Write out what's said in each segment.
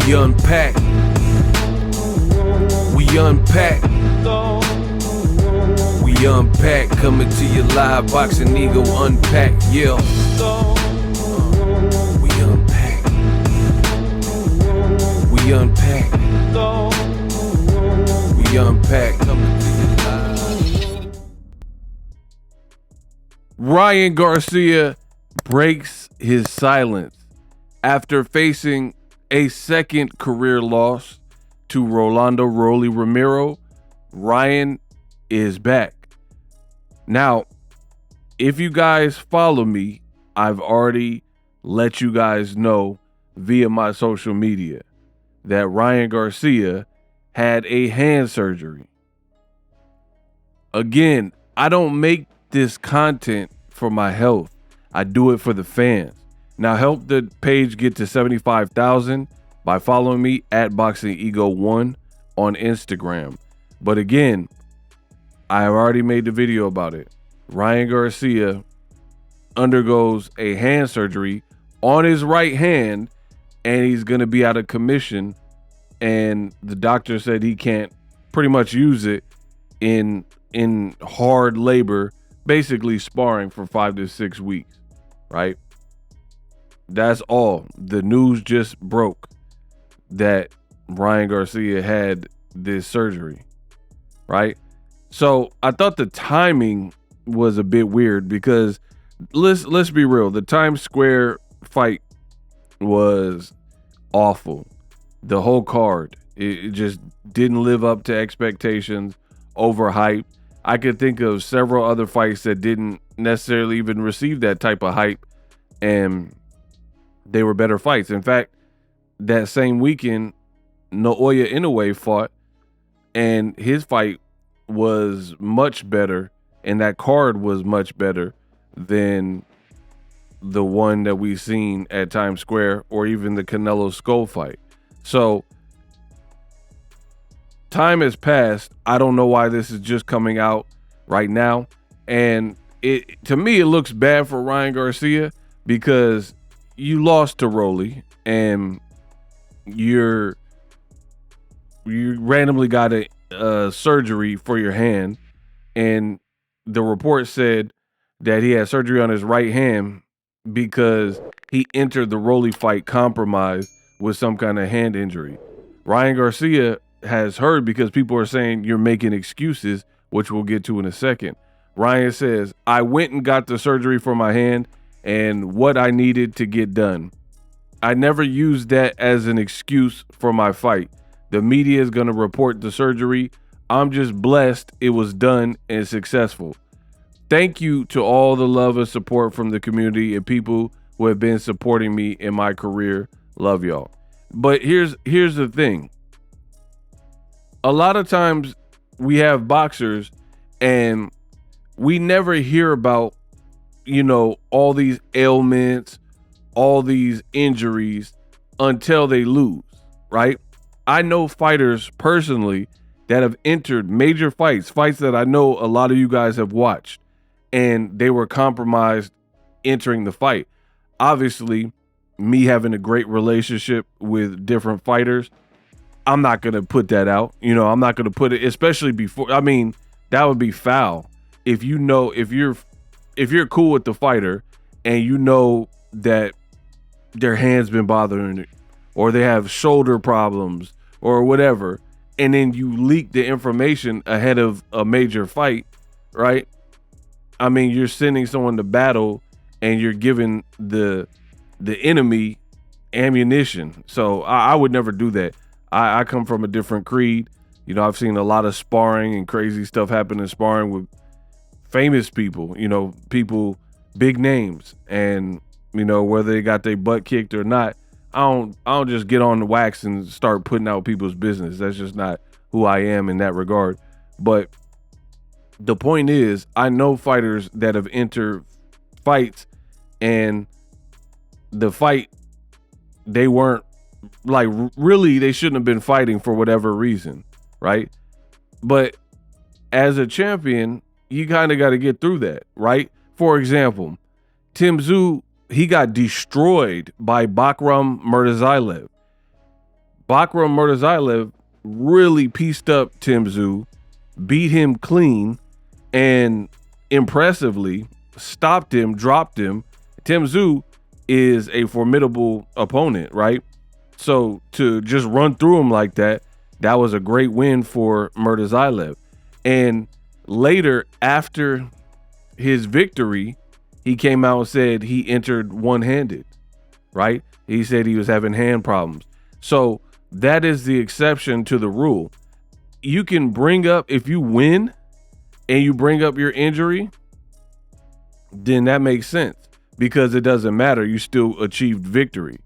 We unpack. We unpack. We unpack. Coming to you live. Boxing Ego unpack. Yeah. We unpack. We unpack. We unpack. Coming to you live. Ryan Garcia breaks his silence after facing a second career loss to Rolando Rolly Romero. Ryan is back. Now, if you guys follow me, I've already let you guys know via my social media that Ryan Garcia had a hand surgery. Again, I don't make this content for my health. I do it for the fans. Now help the page get to 75,000 by following me at BOXINGEGO1 on Instagram. But again, I have already made the video about it. Ryan Garcia undergoes a hand surgery on his right hand, and he's going to be out of commission. And the doctor said he can't pretty much use it in hard labor, basically sparring for 5 to 6 weeks, right? That's all. The news just broke that Ryan Garcia had this surgery, right? So I thought the timing was a bit weird because let's be real. The Times Square fight was awful. The whole card, it just didn't live up to expectations, overhyped. I could think of several other fights that didn't necessarily even receive that type of hype, and they were better fights. In fact, that same weekend, Naoya Inoue fought, and his fight was much better, and that card was much better than the one that we've seen at Times Square or even the Canelo Skull fight. So time has passed. I don't know why this is just coming out right now. And to me, it looks bad for Ryan Garcia because you lost to Rolly and you randomly got a surgery for your hand. And the report said that he had surgery on his right hand because he entered the Rolly fight compromised with some kind of hand injury. Ryan Garcia has heard because people are saying you're making excuses, which we'll get to in a second. Ryan says, I went and got the surgery for my hand and what I needed to get done. I never used that as an excuse for my fight. The media is going to report the surgery. I'm just blessed it was done and successful. Thank you to all the love and support from the community and people who have been supporting me in my career. Love y'all. But here's the thing. A lot of times we have boxers and we never hear about, all these ailments, all these injuries until they lose, right? I know fighters personally that have entered major fights that I know a lot of you guys have watched, and they were compromised entering the fight. Obviously, me having a great relationship with different fighters, I'm not going to put that out. I'm not going to put it, especially before. I mean, that would be foul. If you're cool with the fighter and you know that their hand's been bothering it or they have shoulder problems or whatever, and then you leak the information ahead of a major fight, right? I mean, you're sending someone to battle and you're giving the enemy ammunition. So I would never do that. I come from a different creed. I've seen a lot of sparring and crazy stuff happen in sparring with famous people, people, big names. And, whether they got their butt kicked or not, I don't just get on the wax and start putting out people's business. That's just not who I am in that regard. But the point is, I know fighters that have entered fights and the fight, they weren't really, they shouldn't have been fighting for whatever reason, right? But as a champion, you kind of got to get through that, right? For example, Tim Tszyu, he got destroyed by Bakram Murtazaev. Bakram Murtazaev really pieced up Tim Tszyu, beat him clean, and impressively stopped him, dropped him. Tim Tszyu is a formidable opponent, right? So to just run through him like that, that was a great win for Murtazaev. And later, after his victory, he came out and said he entered one-handed, right? He said he was having hand problems. So that is the exception to the rule. You can bring up, if you win and you bring up your injury, then that makes sense because it doesn't matter. You still achieved victory.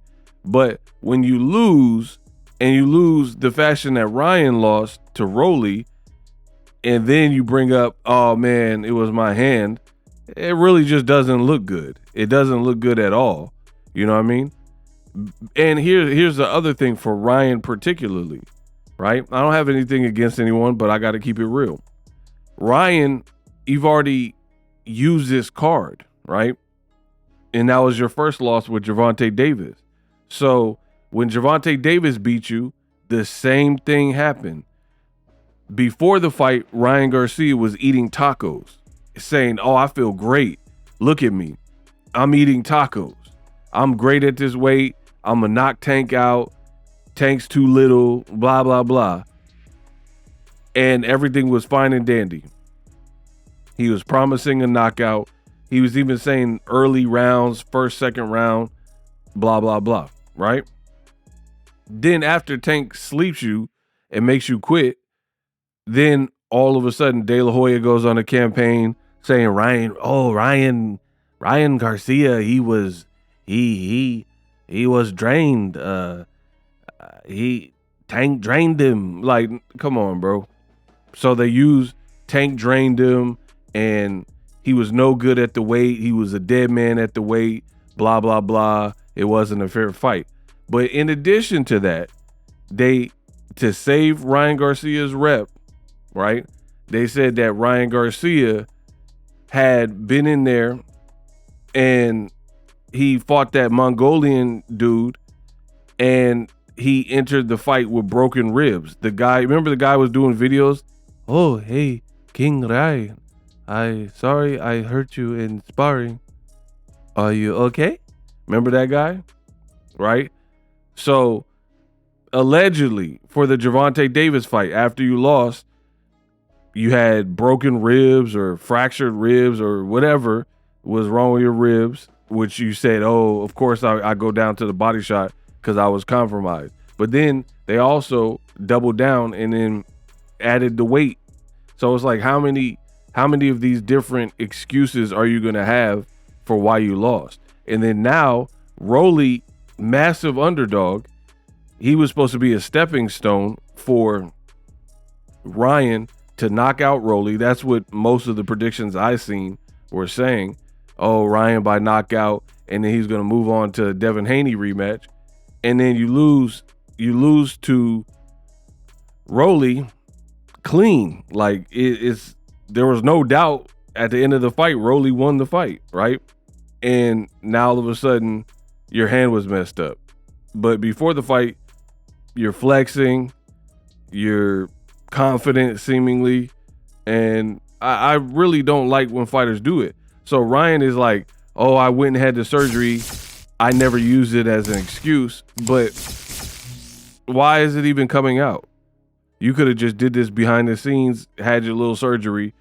But when you lose, and you lose the fashion that Ryan lost to Rolly, and then you bring up, oh man, it was my hand, it really just doesn't look good. It doesn't look good at all. You know what I mean? And here's the other thing for Ryan particularly, right? I don't have anything against anyone, but I got to keep it real. Ryan, you've already used this card, right? And that was your first loss with Gervonta Davis. So when Gervonta Davis beat you, the same thing happened. Before the fight, Ryan Garcia was eating tacos, saying, oh, I feel great. Look at me. I'm eating tacos. I'm great at this weight. I'm going to knock Tank out. Tank's too little, blah, blah, blah. And everything was fine and dandy. He was promising a knockout. He was even saying early rounds, first, second round, blah, blah, blah, right? Then after Tank sleeps you and makes you quit, then all of a sudden De La Hoya goes on a campaign saying Ryan Garcia, he was drained. Tank drained him. Like, come on, bro. So they used Tank drained him and he was no good at the weight. He was a dead man at the weight, blah, blah, blah. It wasn't a fair fight. But in addition to that, to save Ryan Garcia's rep, right? They said that Ryan Garcia had been in there and he fought that Mongolian dude and he entered the fight with broken ribs. The guy, remember the guy was doing videos? Oh, hey, King Ryan. Sorry I hurt you in sparring. Are you okay? Remember that guy? Right? So allegedly for the Gervonta Davis fight, after you lost, you had broken ribs or fractured ribs or whatever was wrong with your ribs, which you said, oh, of course I go down to the body shot because I was compromised. But then they also doubled down and then added the weight. So it's like, how many of these different excuses are you going to have for why you lost? And then now Rolly, massive underdog, he was supposed to be a stepping stone for Ryan to knock out Rolly. That's what most of the predictions I seen were saying. Oh, Ryan by knockout, and then he's going to move on to Devin Haney rematch. And then you lose to Rolly clean. Like there was no doubt at the end of the fight, Rolly won the fight, right? And now all of a sudden your hand was messed up. But before the fight, you're flexing, you're confident seemingly, and I really don't like when fighters do it. So Ryan is like, oh, I went and had the surgery. I never used it as an excuse, but why is it even coming out? You could have just did this behind the scenes, had your little surgery,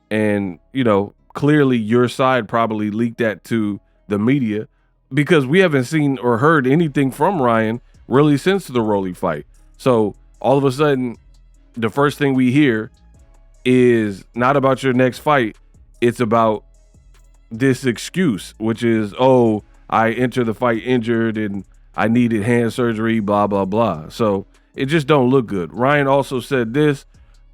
and, you know, clearly your side probably leaked that to the media because we haven't seen or heard anything from Ryan really since the Rolly fight. So all of a sudden, the first thing we hear is not about your next fight. It's about this excuse, which is, oh, I entered the fight injured and I needed hand surgery, blah, blah, blah. So it just don't look good. Ryan also said this: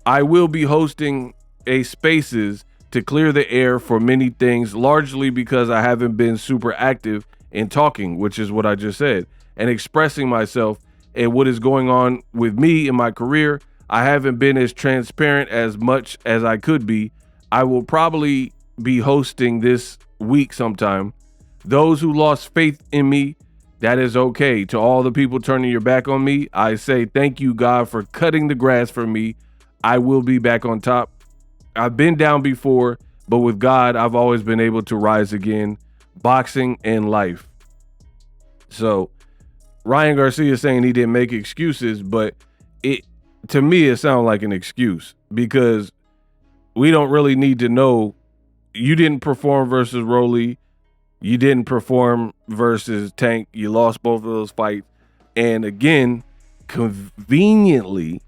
I will be hosting a spaces to clear the air for many things, largely because I haven't been super active in talking, which is what I just said, and expressing myself and what is going on with me in my career. I haven't been as transparent as much as I could be. I will probably be hosting this week sometime. Those who lost faith in me, That is okay. To all the people turning your back on me, I say thank you, God, for cutting the grass for me. I will be back on top. I've been down before, but with God, I've always been able to rise again. Boxing and life. So Ryan Garcia is saying he didn't make excuses, but to me it sounds like an excuse, because we don't really need to know. You didn't perform versus Rolly. You didn't perform versus Tank. You lost both of those fights. And again, conveniently,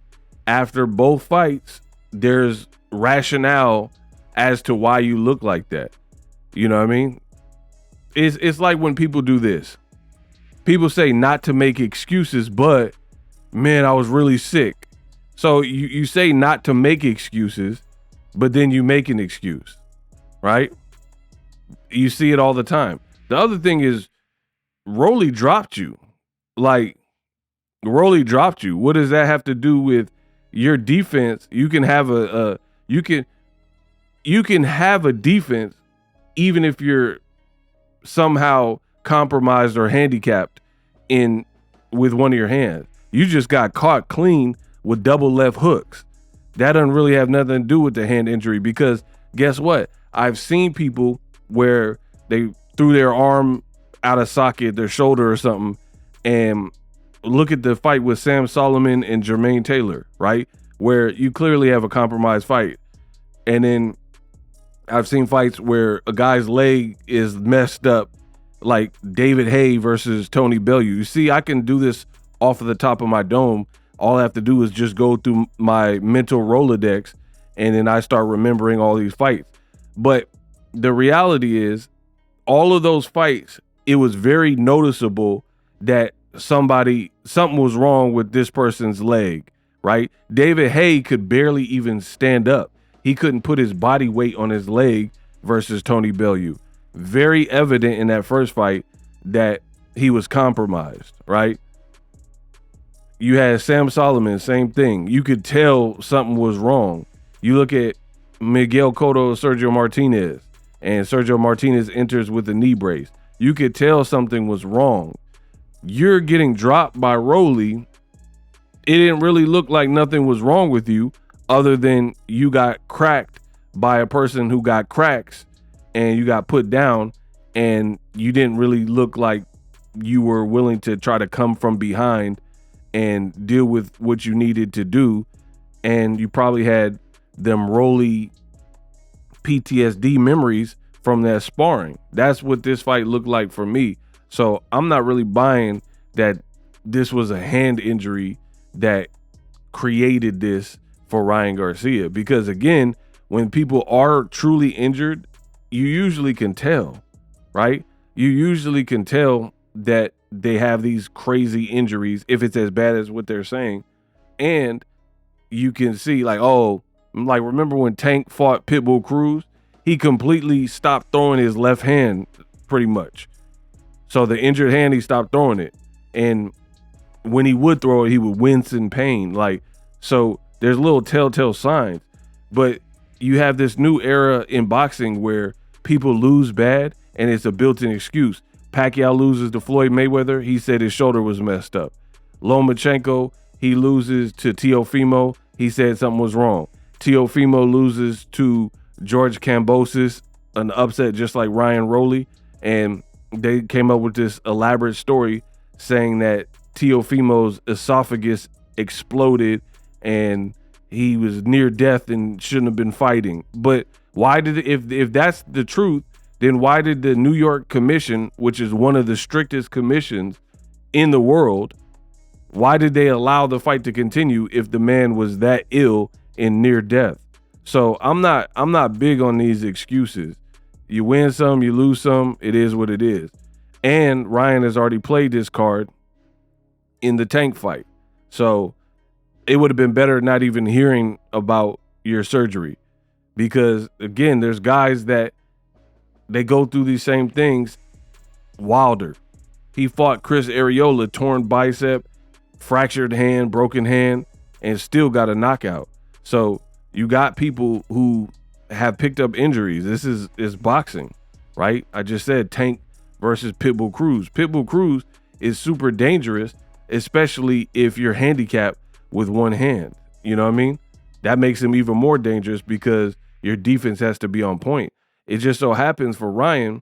after both fights, there's rationale as to why you look like that. You know what I mean? It's like when people do this. People say not to make excuses, but man, I was really sick. So you say not to make excuses, but then you make an excuse, right? You see it all the time. The other thing is, Rolly dropped you. Like, Rolly dropped you. What does that have to do with your defense? You can have you can have a defense even if you're somehow compromised or handicapped with one of your hands. You just got caught clean with double left hooks. That doesn't really have nothing to do with the hand injury, because guess what? I've seen people where they threw their arm out of socket, their shoulder or something, and look at the fight with Sam Solomon and Jermaine Taylor, right? Where you clearly have a compromised fight. And then I've seen fights where a guy's leg is messed up, like David Haye versus Tony Bellew. You see, I can do this off of the top of my dome. All I have to do is just go through my mental Rolodex, and then I start remembering all these fights. But the reality is, all of those fights, it was very noticeable that something was wrong with this person's leg, right? David Haye could barely even stand up. He couldn't put his body weight on his leg versus Tony Bellew. Very evident in that first fight that he was compromised, right? You had Sam Solomon, same thing. You could tell something was wrong. You look at Miguel Cotto, Sergio Martinez, and Sergio Martinez enters with a knee brace. You could tell something was wrong. You're getting dropped by Rolly. It didn't really look like nothing was wrong with you, other than you got cracked by a person who got cracks, and you got put down, and you didn't really look like you were willing to try to come from behind and deal with what you needed to do. And you probably had them Rolly PTSD memories from that sparring. That's what this fight looked like for me. So I'm not really buying that this was a hand injury that created this for Ryan Garcia, because again, when people are truly injured, you usually can tell, right? You usually can tell that they have these crazy injuries if it's as bad as what they're saying. And you can see, like, oh, like, remember when Tank fought Pitbull Cruz? He completely stopped throwing his left hand, pretty much. So the injured hand, he stopped throwing it. And when he would throw it, he would wince in pain. Like, so there's little telltale signs. But you have this new era in boxing where people lose bad and it's a built-in excuse. Pacquiao loses to Floyd Mayweather. He said his shoulder was messed up. Lomachenko, he loses to Teofimo. He said something was wrong. Teofimo loses to George Kambosos, an upset just like Ryan Rolly. And they came up with this elaborate story saying that Teofimo's esophagus exploded and he was near death and shouldn't have been fighting. But why did if that's the truth, then why did the New York Commission, which is one of the strictest commissions in the world, why did they allow the fight to continue if the man was that ill and near death? So I'm not big on these excuses. You win some, you lose some. It is what it is. And Ryan has already played this card in the Tank fight. So it would have been better not even hearing about your surgery, because again, there's guys that they go through these same things. Wilder, he fought Chris Arreola, torn bicep, fractured hand, broken hand, and still got a knockout. So you got people who have picked up injuries. This is boxing, right? I just said Tank versus Pitbull Cruz. Pitbull Cruz, is super dangerous, especially if you're handicapped with one hand. You know what I mean? That makes him even more dangerous because your defense has to be on point. It just so happens for Ryan,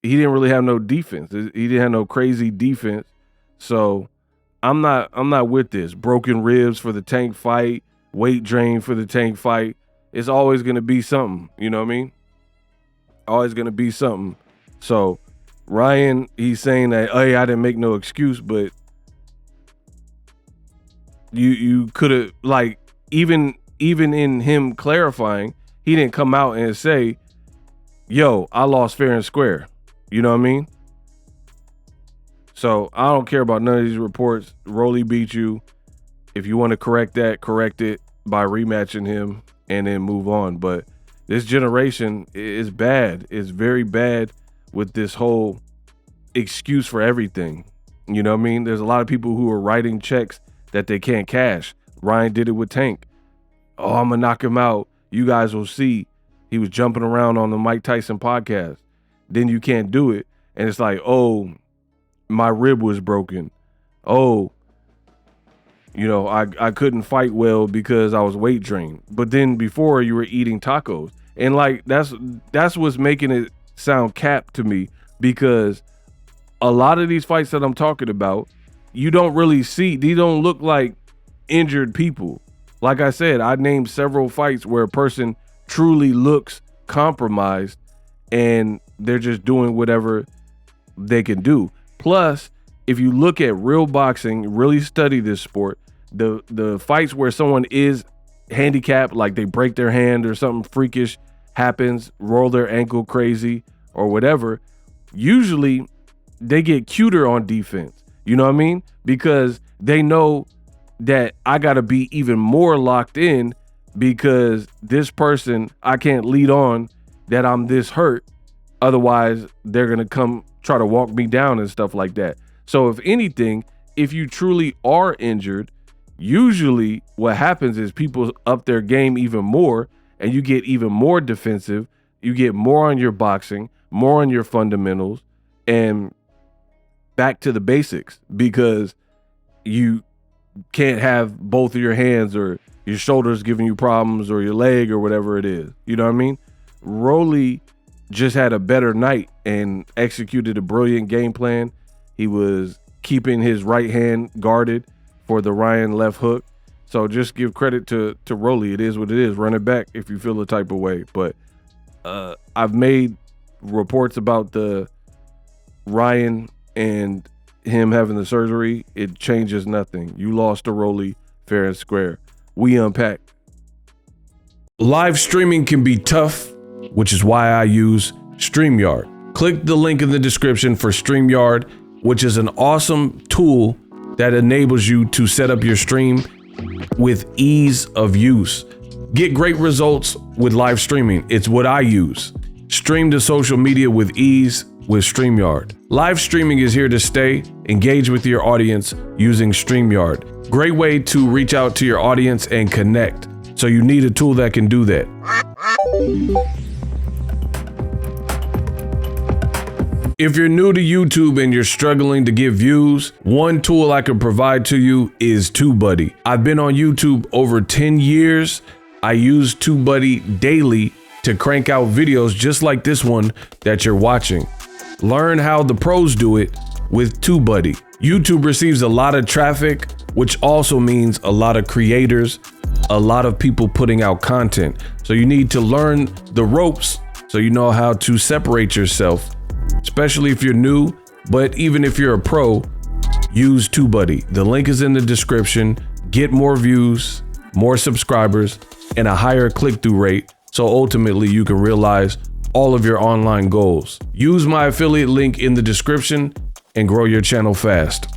he didn't really have no defense. He didn't have no crazy defense. So I'm not with this. Broken ribs for the Tank fight, weight drain for the Tank fight. It's always going to be something. You know what I mean? Always going to be something. So Ryan, he's saying that, hey, I didn't make no excuse, but you could have, like, even in him clarifying, he didn't come out and say, yo, I lost fair and square. You know what I mean? So I don't care about none of these reports. Rolly beat you. If you want to correct that, correct it by rematching him and then move on. But this generation is bad. It's very bad with this whole excuse for everything. You know what I mean? There's a lot of people who are writing checks that they can't cash. Ryan did it with Tank. Oh, I'm going to knock him out. You guys will see. He was jumping around on the Mike Tyson podcast. Then you can't do it. And it's like, oh, my rib was broken. Oh, you know, I couldn't fight well because I was weight drained. But then before you were eating tacos. And like, that's what's making it sound cap to me, because a lot of these fights that I'm talking about, you don't really see, they don't look like injured people. Like I said, I named several fights where a person truly looks compromised and they're just doing whatever they can do. Plus, if you look at real boxing, really study this sport, the fights where someone is handicapped, like they break their hand or something freakish happens, roll their ankle crazy or whatever, usually they get cuter on defense. You know what I mean? Because they know that I got to be even more locked in, because this person, I can't lead on that I'm this hurt. Otherwise, they're going to come try to walk me down and stuff like that. So if anything, if you truly are injured, usually what happens is people up their game even more, and you get even more defensive. You get more on your boxing, more on your fundamentals, and back to the basics, because you can't have both of your hands or your shoulders giving you problems or your leg or whatever it is. You know what I mean? Rolly just had a better night and executed a brilliant game plan. He was keeping his right hand guarded for the Ryan left hook. So just give credit to Rolly. It is what it is. Run it back if you feel the type of way. But I've made reports about the Ryan and him having the surgery. It changes nothing. You lost to Rolly fair and square. We unpack. Live streaming can be tough, which is why I use StreamYard. Click the link in the description for StreamYard, which is an awesome tool that enables you to set up your stream with ease of use. Get great results with live streaming. It's what I use. Stream to social media with ease with StreamYard. Live streaming is here to stay. Engage with your audience using StreamYard. Great way to reach out to your audience and connect. So you need a tool that can do that. If you're new to YouTube and you're struggling to get views, one tool I can provide to you is TubeBuddy. I've been on YouTube over 10 years. I use TubeBuddy daily to crank out videos just like this one that you're watching. Learn how the pros do it with TubeBuddy. YouTube receives a lot of traffic, which also means a lot of creators, a lot of people putting out content. So you need to learn the ropes so you know how to separate yourself, especially if you're new. But even if you're a pro, use TubeBuddy. The link is in the description. Get more views, more subscribers, and a higher click-through rate, so ultimately you can realize all of your online goals. Use my affiliate link in the description and grow your channel fast.